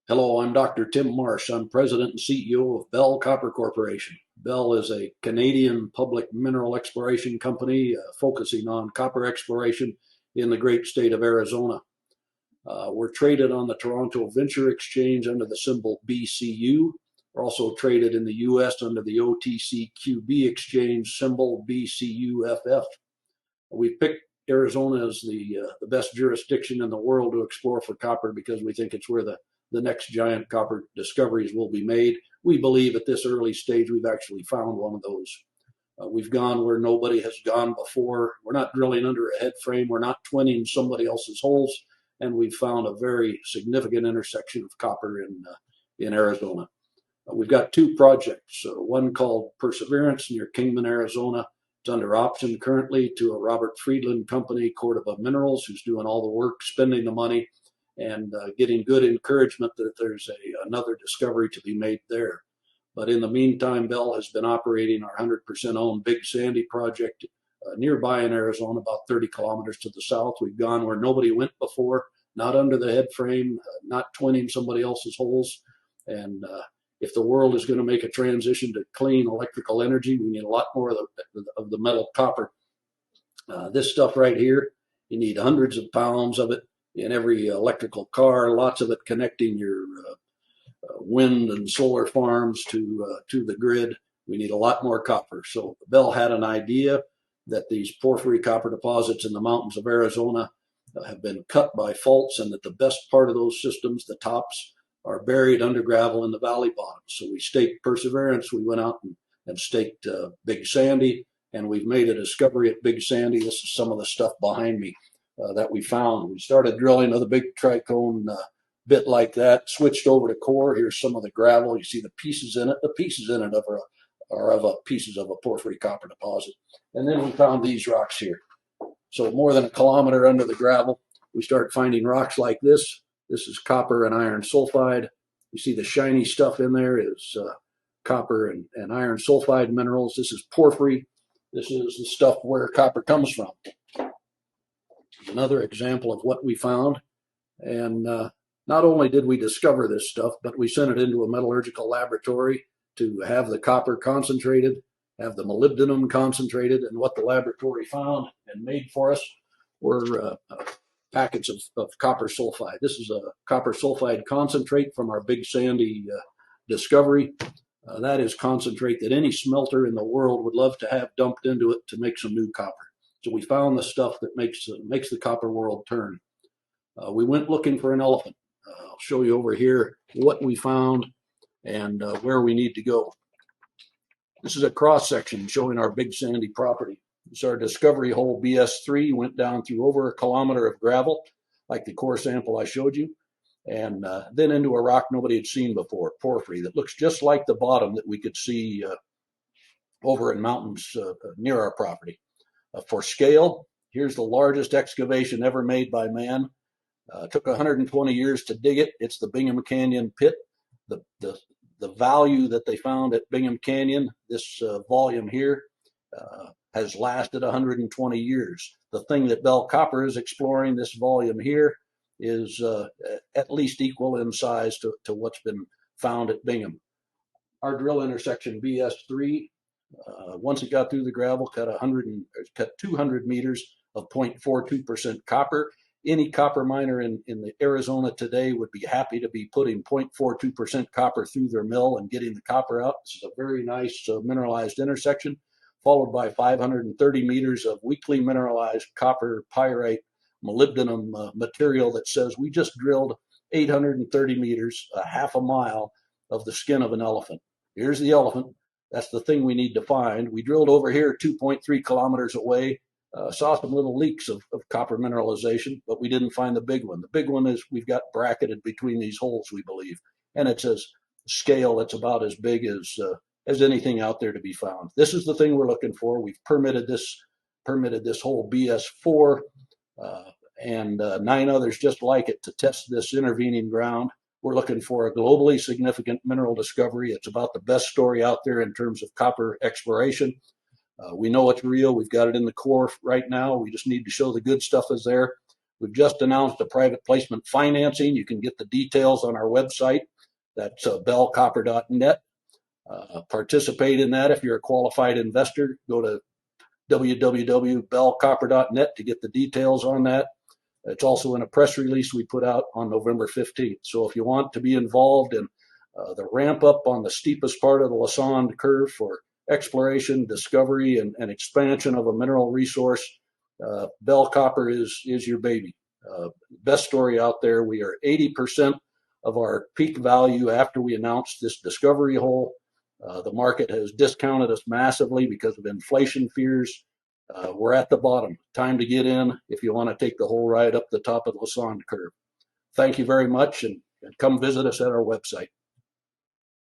Hello, I'm Dr. Tim Marsh. I'm President and CEO of Bell Copper Corporation. Bell is a Canadian public mineral exploration company focusing on copper exploration in the great state of Arizona. We're traded on the Toronto Venture Exchange under the symbol BCU. We're also traded in the US under the OTCQB exchange symbol BCUFF. We've picked Arizona as the best jurisdiction in the world to explore for copper because we think it's where the next giant copper discoveries will be made. We believe at this early stage we've actually found one of those. We've gone where nobody has gone before. We're not drilling under a head frame. We're not twinning somebody else's holes. And we've found a very significant intersection of copper in Arizona. We've got two projects, one called Perseverance near Kingman, Arizona. It's under option currently to a Robert Friedland company, Cordoba Minerals, who's doing all the work, spending the money, and getting good encouragement that there's another discovery to be made there. But in the meantime, Bell has been operating our 100% owned Big Sandy project nearby in Arizona, about 30 kilometers to the south. We've gone where nobody went before, not under the head frame, not twinning somebody else's holes. And if the world is going to make a transition to clean electrical energy, we need a lot more of the metal copper. This stuff right here, you need hundreds of pounds of it in every electrical car, lots of it connecting your wind and solar farms to the grid. We need a lot more copper. So Bell had an idea that these porphyry copper deposits in the mountains of Arizona have been cut by faults, and that the best part of those systems, the tops, are buried under gravel in the valley bottom. So we staked Perseverance. We went out and staked Big Sandy, and we've made a discovery at Big Sandy. This is some of the stuff behind me that we found. We started drilling with a big tricone bit like that, switched over to core. Here's some of the gravel. You see the pieces in it. The pieces in it are of pieces of a porphyry copper deposit. And then we found these rocks here. So more than a kilometer under the gravel, we start finding rocks like this. This is copper and iron sulfide. You see the shiny stuff in there is copper and iron sulfide minerals. This is porphyry. This is the stuff where copper comes from. Another example of what we found. And not only did we discover this stuff, but we sent it into a metallurgical laboratory to have the copper concentrated, have the molybdenum concentrated, and what the laboratory found and made for us were packets of copper sulfide. This is a copper sulfide concentrate from our Big Sandy discovery. That is concentrate that any smelter in the world would love to have dumped into it to make some new copper. So we found the stuff that makes the copper world turn. We went looking for an elephant. I'll show you over here what we found and where we need to go. This is a cross section showing our Big Sandy property. It's our discovery hole BS3, went down through over a kilometer of gravel, like the core sample I showed you, and then into a rock nobody had seen before, porphyry, that looks just like the bottom that we could see over in mountains near our property. For scale, here's the largest excavation ever made by man. Took 120 years to dig it. It's the Bingham Canyon pit. The value that they found at Bingham Canyon, this volume here, has lasted 120 years. The thing that Bell Copper is exploring, this volume here, is at least equal in size to what's been found at Bingham. Our drill intersection BS3, once it got through the gravel, cut 200 meters of 0.42% copper. Any copper miner in Arizona today would be happy to be putting 0.42% copper through their mill and getting the copper out. This is a very nice mineralized intersection, followed by 530 meters of weakly mineralized copper pyrite molybdenum material that says we just drilled 830 meters, a half a mile of the skin of an elephant. Here's the elephant. That's the thing we need to find. We drilled over here 2.3 kilometers away, saw some little leaks of copper mineralization, but we didn't find the big one. The big one is we've got bracketed between these holes, we believe, and it's a scale that's about as big as anything out there to be found. This is the thing we're looking for. We've permitted this whole BS4 and 9 others just like it to test this intervening ground. We're looking for a globally significant mineral discovery. It's about the best story out there in terms of copper exploration. We know it's real. We've got it in the core right now. We just need to show the good stuff is there. We've just announced a private placement financing. You can get the details on our website. That's bellcopper.net. Participate in that if you're a qualified investor. Go to www.bellcopper.net to get the details on that. It's also in a press release we put out on November 15th. So if you want to be involved in the ramp up on the steepest part of the Lassonde curve for exploration, discovery, and expansion of a mineral resource, Bell Copper is your baby. Best story out there. We are 80% of our peak value after we announced this discovery hole. The market has discounted us massively because of inflation fears. We're at the bottom. Time to get in if you want to take the whole ride up the top of the Lassonde curve. Thank you very much, and come visit us at our website.